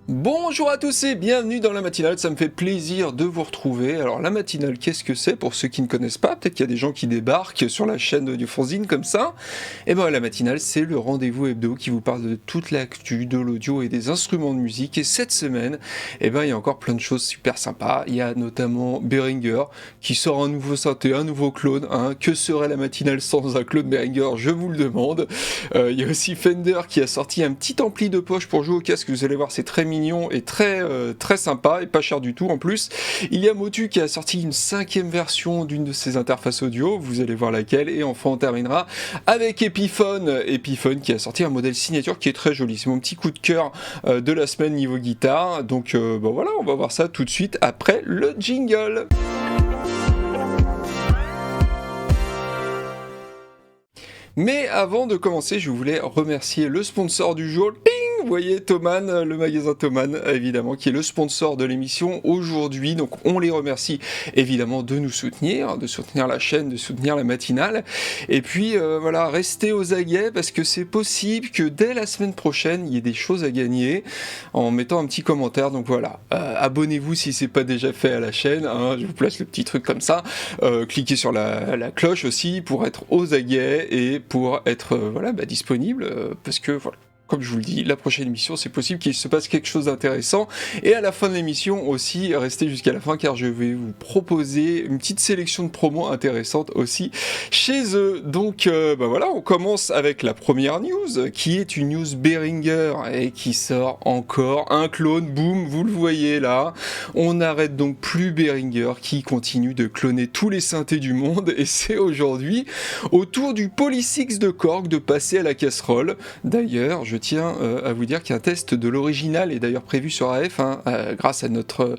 Bonjour à tous et bienvenue dans la matinale, ça me fait plaisir de vous retrouver. Alors la matinale, qu'est-ce que c'est pour ceux qui ne connaissent pas? Peut-être qu'il y a des gens qui débarquent sur la chaîne du Fanzine comme ça. Et ben la matinale, c'est le rendez-vous hebdo qui vous parle de toute l'actu, de l'audio et des instruments de musique. Et cette semaine, il y a encore plein de choses super sympas. Il y a notamment Behringer qui sort un nouveau synthé, un nouveau clone. Que serait la matinale sans un clone Behringer? Je vous le demande. Il y a aussi Fender qui a sorti un petit ampli de poche pour jouer au casque. Vous allez voir, c'est très mignon et très sympa et pas cher du tout en plus. Il y a Motu qui a sorti une 5e version d'une de ses interfaces audio, vous allez voir laquelle, et enfin on terminera avec Epiphone qui a sorti un modèle signature qui est très joli. C'est mon petit coup de cœur de la semaine niveau guitare, donc voilà, on va voir ça tout de suite après le jingle. Mais avant de commencer, je voulais remercier le sponsor du jour. Ping, vous voyez, Thomann, le magasin Thomann, évidemment, qui est le sponsor de l'émission aujourd'hui. Donc on les remercie évidemment de nous soutenir, de soutenir la chaîne, de soutenir la matinale. Et puis voilà, restez aux aguets parce que c'est possible que dès la semaine prochaine, il y ait des choses à gagner en mettant un petit commentaire. Donc voilà, abonnez-vous si c'est pas déjà fait à la chaîne. Je vous place le petit truc comme ça. Cliquez sur la cloche aussi pour être aux aguets et pour être disponible parce que voilà. Comme je vous le dis, la prochaine émission, c'est possible qu'il se passe quelque chose d'intéressant. Et à la fin de l'émission aussi, restez jusqu'à la fin car je vais vous proposer une petite sélection de promos intéressantes aussi chez eux. Donc voilà, on commence avec la première news qui est une news Behringer et qui sort encore un clone. Boum, vous le voyez là. On n'arrête donc plus Behringer qui continue de cloner tous les synthés du monde et c'est aujourd'hui au tour du Poly6 de Korg de passer à la casserole. D'ailleurs, je tiens à vous dire qu'un test de l'original est d'ailleurs prévu sur AF grâce à notre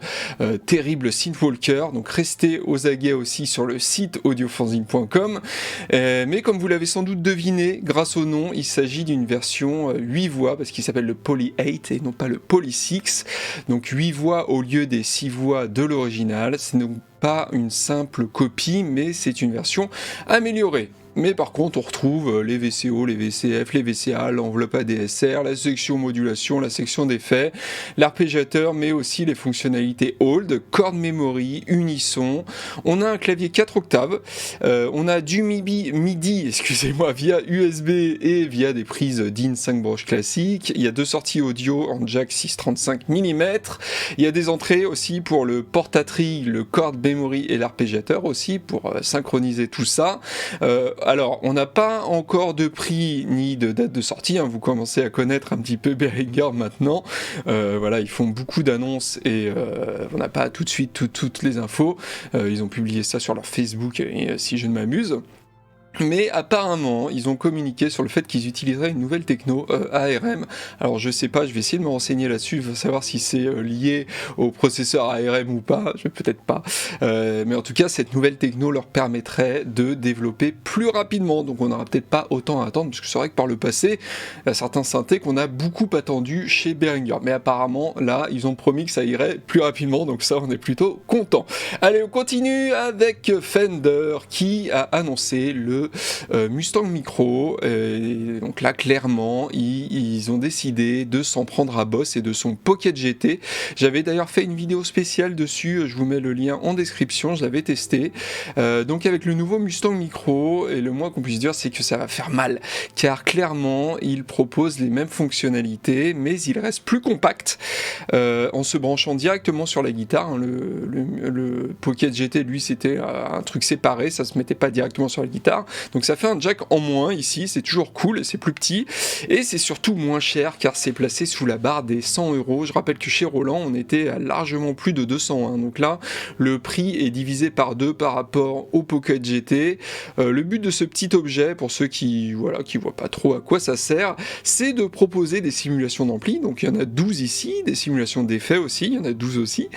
terrible Synthwalker, donc restez aux aguets aussi sur le site audiofanzine.com. Mais comme vous l'avez sans doute deviné, grâce au nom, il s'agit d'une version 8 voix parce qu'il s'appelle le Poly 8 et non pas le Poly 6, donc 8 voix au lieu des 6 voix de l'original. C'est donc pas une simple copie, mais c'est une version améliorée. Mais par contre, on retrouve les VCO, les VCF, les VCA, l'enveloppe ADSR, la section modulation, la section d'effets, l'arpégiateur, mais aussi les fonctionnalités Hold, Chord Memory, Unisson. On a un clavier 4 octaves, on a du MIDI via USB et via des prises DIN 5 broches classiques. Il y a 2 sorties audio en jack 6,35 mm. Il y a des entrées aussi pour le portatrix, le Chord Memory et l'arpégiateur aussi pour synchroniser tout ça. Alors, on n'a pas encore de prix ni de date de sortie, vous commencez à connaître un petit peu Behringer maintenant. Ils font beaucoup d'annonces et on n'a pas tout de suite toutes les infos. Ils ont publié ça sur leur Facebook, si je ne m'amuse. Mais apparemment, ils ont communiqué sur le fait qu'ils utiliseraient une nouvelle techno ARM. Alors je sais pas, je vais essayer de me renseigner là-dessus, savoir si c'est lié au processeur ARM ou pas, peut-être pas. Mais en tout cas, cette nouvelle techno leur permettrait de développer plus rapidement. Donc on n'aura peut-être pas autant à attendre, parce que c'est vrai que par le passé, il y a certains synthés qu'on a beaucoup attendu chez Behringer. Mais apparemment, là, ils ont promis que ça irait plus rapidement, donc ça, on est plutôt content. Allez, on continue avec Fender qui a annoncé le Mustang Micro. Donc là, clairement, ils ont décidé de s'en prendre à Boss et de son Pocket GT. J'avais d'ailleurs fait une vidéo spéciale dessus, je vous mets le lien en description, je l'avais testé. Donc avec le nouveau Mustang Micro, et le moins qu'on puisse dire, c'est que ça va faire mal, car clairement, il propose les mêmes fonctionnalités, mais il reste plus compact, en se branchant directement sur la guitare. Le Pocket GT, lui, c'était un truc séparé, ça se mettait pas directement sur la guitare. Donc ça fait un jack en moins ici, c'est toujours cool, c'est plus petit et c'est surtout moins cher car c'est placé sous la barre des 100€. Je rappelle que chez Roland on était à largement plus de 200, donc là le prix est divisé par 2 par rapport au Pocket GT. Le but de ce petit objet, pour ceux qui voient pas trop à quoi ça sert, c'est de proposer des simulations d'ampli. Donc il y en a 12 ici, des simulations d'effets aussi, il y en a 12 aussi,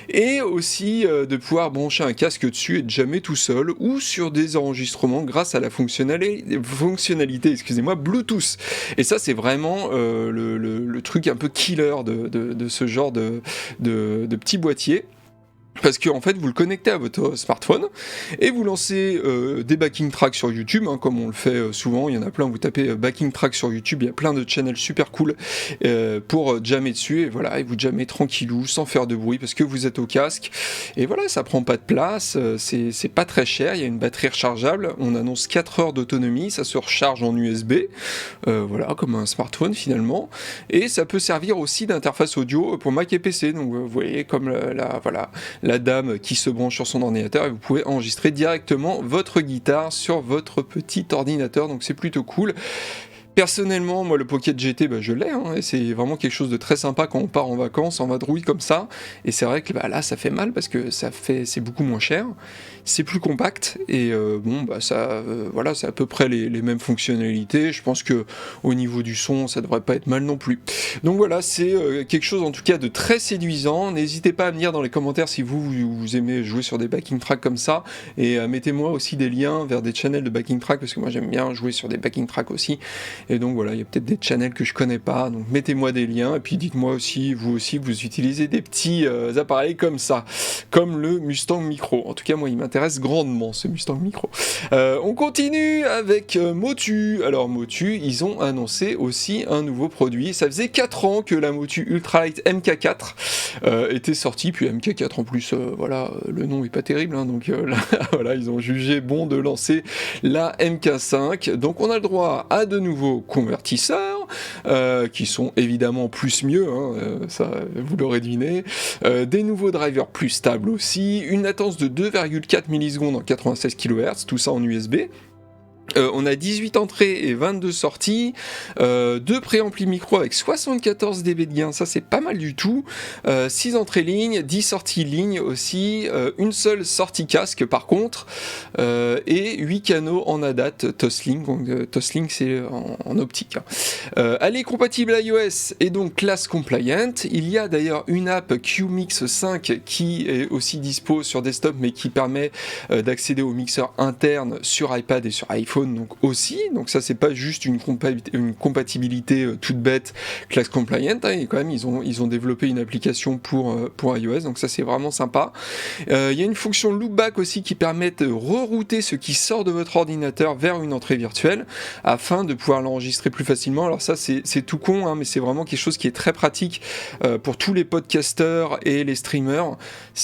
et aussi de pouvoir brancher un casque dessus et de jammer tout seul ou sur des enregistrements grâce à la fonctionnalité Bluetooth. Et ça, c'est vraiment le truc un peu killer de ce genre de petit boîtier. Parce que en fait, vous le connectez à votre smartphone et vous lancez des backing tracks sur YouTube, hein, comme on le fait souvent. Il y en a plein. Vous tapez backing tracks sur YouTube, il y a plein de channels super cool pour jammer dessus. Et voilà, et vous jammez tranquillou, sans faire de bruit, parce que vous êtes au casque. Et voilà, ça prend pas de place. C'est pas très cher. Il y a une batterie rechargeable. On annonce 4 heures d'autonomie. Ça se recharge en USB. Voilà, comme un smartphone finalement. Et ça peut servir aussi d'interface audio pour Mac et PC. Donc vous voyez, comme la dame qui se branche sur son ordinateur, et vous pouvez enregistrer directement votre guitare sur votre petit ordinateur, donc c'est plutôt cool. Personnellement, moi, le Pocket GT, je l'ai, hein, et c'est vraiment quelque chose de très sympa quand on part en vacances, en vadrouille comme ça, et c'est vrai que là, ça fait mal, parce que c'est beaucoup moins cher, c'est plus compact, et voilà, c'est à peu près les mêmes fonctionnalités. Je pense que au niveau du son, ça devrait pas être mal non plus. Donc voilà, c'est quelque chose en tout cas de très séduisant. N'hésitez pas à me dire dans les commentaires si vous aimez jouer sur des backing tracks comme ça, et mettez-moi aussi des liens vers des channels de backing tracks, parce que moi j'aime bien jouer sur des backing tracks aussi. Et donc voilà, il y a peut-être des channels que je connais pas, donc mettez-moi des liens, et puis dites-moi aussi, vous utilisez des petits appareils comme ça, comme le Mustang Micro. En tout cas, moi, il m'intéresse grandement, ce Mustang Micro. On continue avec Motu. Alors Motu, ils ont annoncé aussi un nouveau produit. Ça faisait 4 ans que la Motu Ultralight MK4 était sortie, puis MK4 en plus, le nom est pas terrible, hein, donc là, voilà, ils ont jugé bon de lancer la MK5. Donc on a le droit à de nouveaux convertisseurs, qui sont évidemment plus mieux, hein, ça vous l'aurez deviné, des nouveaux drivers plus stables aussi, une latence de 2,4 millisecondes en 96 kHz, tout ça en USB. On a 18 entrées et 22 sorties, 2 préamplis micro avec 74 dB de gain, ça c'est pas mal du tout, 6 entrées ligne, 10 sorties ligne aussi, une seule sortie casque par contre, et 8 canaux en ADAT Toslink, donc Toslink c'est en optique. Elle est compatible iOS et donc class compliant. Il y a d'ailleurs une app QMix 5 qui est aussi dispo sur desktop, mais qui permet d'accéder au mixeur interne sur iPad et sur iPhone donc aussi, donc ça c'est pas juste une compatibilité toute bête class compliant, hein, et quand même ils ont développé une application pour iOS, donc ça c'est vraiment sympa. Il y a une fonction loopback aussi qui permet de rerouter ce qui sort de votre ordinateur vers une entrée virtuelle afin de pouvoir l'enregistrer plus facilement. Alors ça c'est tout con, hein, mais c'est vraiment quelque chose qui est très pratique pour tous les podcasteurs et les streamers.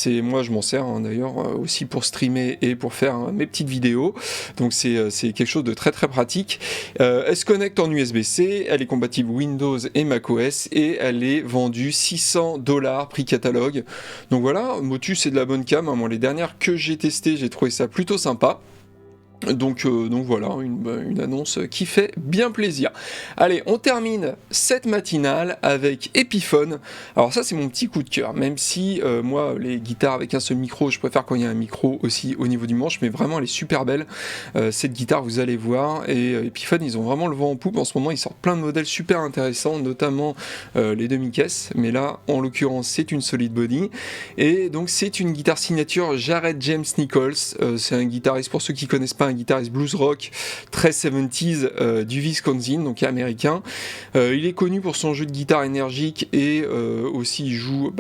Moi je m'en sers hein, d'ailleurs aussi pour streamer et pour faire mes petites vidéos, donc c'est quelque chose de très très pratique. Elle se connecte en USB-C, elle est compatible Windows et macOS, et elle est vendue $600 prix catalogue. Donc voilà, Motu c'est de la bonne cam, hein. Moi les dernières que j'ai testées, j'ai trouvé ça plutôt sympa. Donc voilà, une annonce qui fait bien plaisir. Allez, on termine cette matinale avec Epiphone. Alors ça c'est mon petit coup de cœur, même si moi les guitares avec un seul micro, je préfère quand il y a un micro aussi au niveau du manche, mais vraiment elle est super belle, cette guitare vous allez voir, et Epiphone ils ont vraiment le vent en poupe en ce moment, ils sortent plein de modèles super intéressants, notamment les demi-caisses, mais là en l'occurrence c'est une solid body, et donc c'est une guitare signature Jared James Nichols, c'est un guitariste, pour ceux qui connaissent pas, un guitariste blues rock très 70s du Wisconsin, donc américain. Il est connu pour son jeu de guitare énergique, et aussi il joue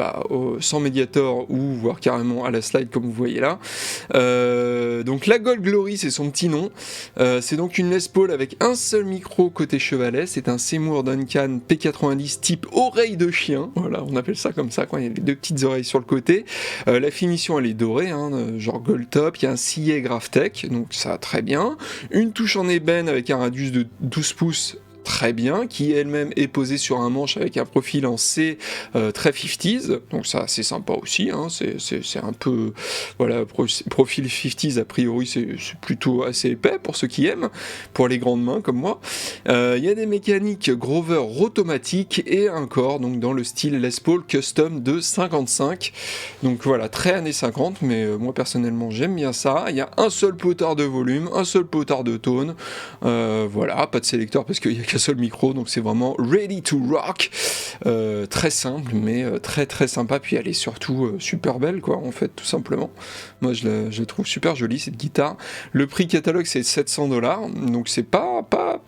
sans médiator ou voire carrément à la slide comme vous voyez là. Donc la Gold Glory c'est son petit nom. C'est donc une Les Paul avec un seul micro côté chevalet. C'est un Seymour Duncan P90 type oreille de chien. Voilà, on appelle ça comme ça quand il y a les deux petites oreilles sur le côté. La finition elle est dorée, hein, genre gold top. Il y a un sillet Graphtec, donc ça très bien. Une touche en ébène avec un radius de 12 pouces. Très bien, qui elle-même est posée sur un manche avec un profil en C très 50s, donc ça c'est sympa aussi, hein, c'est un peu, voilà, profil 50s a priori c'est plutôt assez épais pour ceux qui aiment, pour les grandes mains comme moi. Il y a des mécaniques Grover automatiques et un corps, donc dans le style Les Paul Custom de 55, donc voilà, très années 50, mais moi personnellement j'aime bien ça. Il y a un seul potard de volume, un seul potard de tone, voilà, pas de sélecteur parce qu'il y a qu'un seul micro, donc c'est vraiment ready to rock, très simple mais très très sympa, puis elle est surtout super belle quoi, en fait, tout simplement. Moi je la trouve super jolie cette guitare. Le prix catalogue c'est $700, donc c'est pas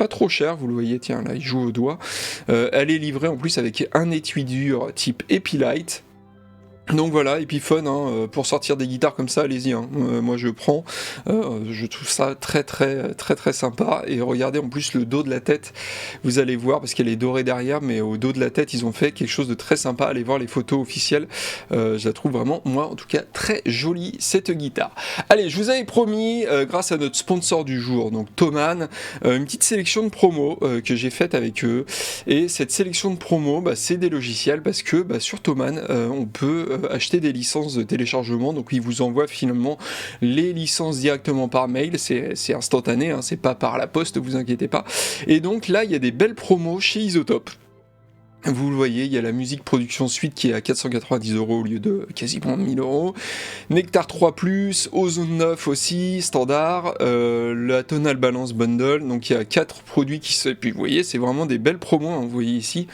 trop cher, vous le voyez, tiens là il joue au doigt. Elle est livrée en plus avec un étui dur type Epilight. Donc voilà, Epiphone, hein, pour sortir des guitares comme ça, allez-y, hein. Moi je prends, je trouve ça très très très très sympa. Et regardez en plus le dos de la tête, vous allez voir, parce qu'elle est dorée derrière, mais au dos de la tête ils ont fait quelque chose de très sympa. Allez voir les photos officielles, je la trouve vraiment, moi en tout cas, très jolie cette guitare. Allez, je vous avais promis, grâce à notre sponsor du jour, donc Thomann, une petite sélection de promos que j'ai faite avec eux. Et cette sélection de promos, bah, c'est des logiciels, parce que bah, sur Thomann, on peut acheter des licences de téléchargement, donc ils vous envoient finalement les licences directement par mail, c'est instantané, hein, c'est pas par la poste, vous inquiétez pas. Et donc là il y a des belles promos chez Isotope. Vous le voyez, il y a la musique production suite qui est à 490 € au lieu de quasiment 1000 €. Nectar 3+, Ozone 9 aussi, standard, la Tonal Balance Bundle, donc il y a 4 produits qui sont... Et puis vous voyez, c'est vraiment des belles promos, hein, vous voyez ici,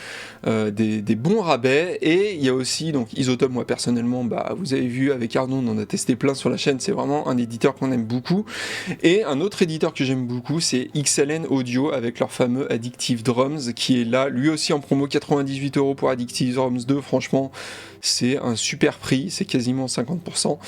des bons rabais. Et il y a aussi, donc Isotope, moi personnellement, bah, vous avez vu avec Arnaud, on en a testé plein sur la chaîne, c'est vraiment un éditeur qu'on aime beaucoup. Et un autre éditeur que j'aime beaucoup, c'est XLN Audio, avec leur fameux Addictive Drums, qui est là, lui aussi en promo 98 € pour Addictive Drums 2, franchement, c'est un super prix, c'est quasiment 50%,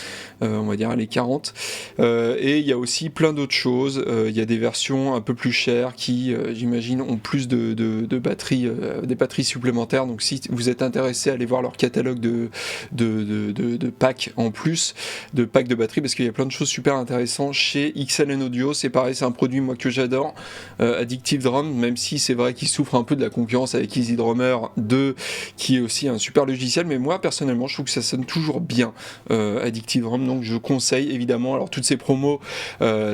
on va dire les 40. Et il y a aussi plein d'autres choses, il y a des versions un peu plus chères qui, j'imagine, ont plus de batteries, des batteries supplémentaires, donc si vous êtes intéressé, allez voir leur catalogue de packs en plus, de packs de batteries, parce qu'il y a plein de choses super intéressantes chez XLN Audio. C'est pareil, c'est un produit moi que j'adore, Addictive Drum, même si c'est vrai qu'il souffre un peu de la concurrence avec Easy Drummer 2, qui est aussi un super logiciel, mais moi personnellement je trouve que ça sonne toujours bien, Addictive Drum, donc je conseille évidemment. Alors toutes ces promos,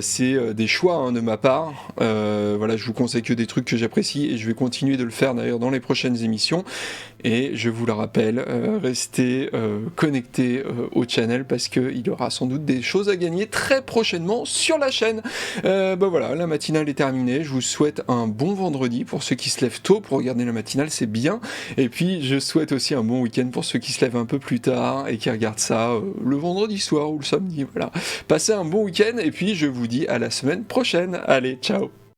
c'est des choix, hein, de ma part, voilà, je vous conseille que des trucs que j'apprécie, et je vais continuer de le faire d'ailleurs dans les prochaines émissions. Et je vous le rappelle, restez connectés au channel, parce qu'il y aura sans doute des choses à gagner très prochainement sur la chaîne. Bah voilà, la matinale est terminée, je vous souhaite un bon vendredi pour ceux qui se lèvent tôt pour regarder la matinale, c'est bien. Et puis je souhaite aussi un bon week-end pour ceux qui se lèvent un peu plus tard et qui regardent ça le vendredi soir ou le samedi, voilà. Passez un bon week-end, et puis je vous dis à la semaine prochaine. Allez, ciao!